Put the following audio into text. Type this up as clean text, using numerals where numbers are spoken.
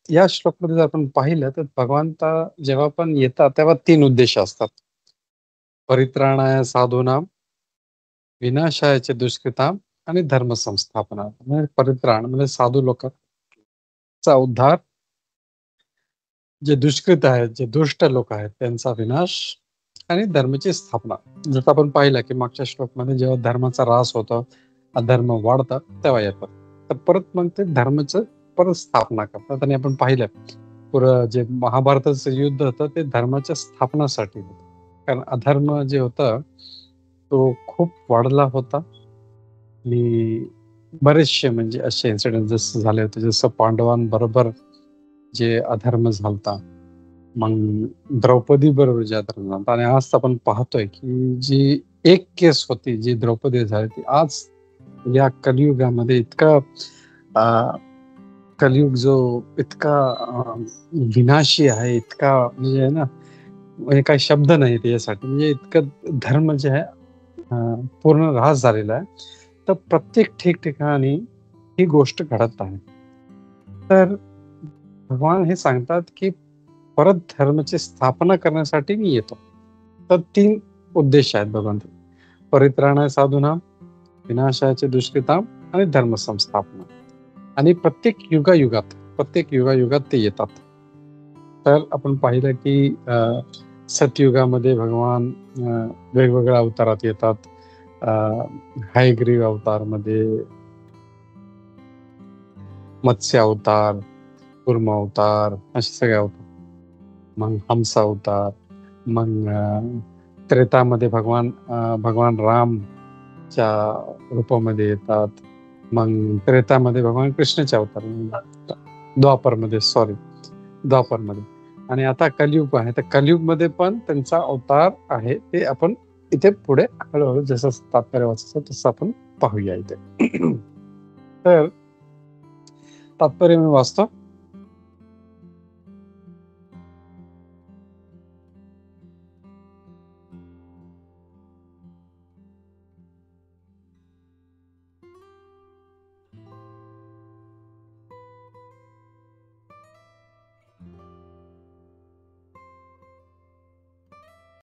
या श्लोकमध्ये जर आपण पाहिलं तर भगवंत जेव्हा पण येतात तेव्हा 3 उद्देश असतात. परित्राणाय साधूनां, विनाशाय च दुष्कृतां आणि धर्म संस्थापना. म्हणजे परित्राण म्हणजे साधू लोकांचा उद्धार, जे दुष्कृत आहेत, जे दुष्ट लोक आहेत त्यांचा विनाश आणि धर्माची स्थापना. जसं आपण पाहिलं की मागच्या श्लोकमध्ये जेव्हा धर्माचा ऱ्हास होतो, अधर्म वाढतात तेव्हा येतात. तर परत मग ते धर्माचं परत स्थापना करतात आणि आपण पाहिलं पुरं जे महाभारताचं युद्ध होतं ते धर्माच्या स्थापनासाठी होतं. कारण अधर्म जे होता तो खूप वाढला होता आणि बरेचसे म्हणजे असे इन्सिडेंट जसं झाले होते, जसं पांडवांबरोबर जे अधर्म झालता, मग द्रौपदी बरोबर जे अधर्म झालता आणि आज आपण पाहतोय की जी एक केस होती जी द्रौपदी झाली ती आज या कलियुगामध्ये इतका अ, कलियुग जो इतका विनाशी आहे, इतका म्हणजे आहे ना, म्हणजे काही शब्द नाही त्याच्यासाठी. म्हणजे इतकं धर्म जे आहे पूर्ण ऱ्हास झालेला आहे. तर प्रत्येक ठिकठिकाणी ही गोष्ट घडत आहे. तर भगवान हे सांगतात, की परत धर्माची स्थापना करण्यासाठी मी येतो. तर 3 उद्देश आहेत भगवंत. परित्राणाय साधूनां, विनाशाय दुष्कृतां आणि धर्म संस्थापना. आणि प्रत्येक युगायुगात ते येतात. तर आपण पाहिलं, की सतयुगामध्ये भगवान वेगवेगळ्या अवतारात येतात. अ, हयग्रीव अवतारमध्ये, मत्स्य अवतार, कूर्म अवतार असे सगळे अवतार. मग हंस अवतार, मग त्रेतामध्ये भगवान रामच्या रूपामध्ये येतात. मग त्रेतामध्ये भगवान कृष्णाचे अवतार, द्वापरमध्ये आणि आता कलियुग आहे. तर कलियुगमध्ये पण त्यांचा अवतार आहे. ते आपण इथे पुढे हळूहळू जसं तात्पर्य वाचायचं तसं आपण पाहूया इथे. तर तात्पर्य मी वाचतो.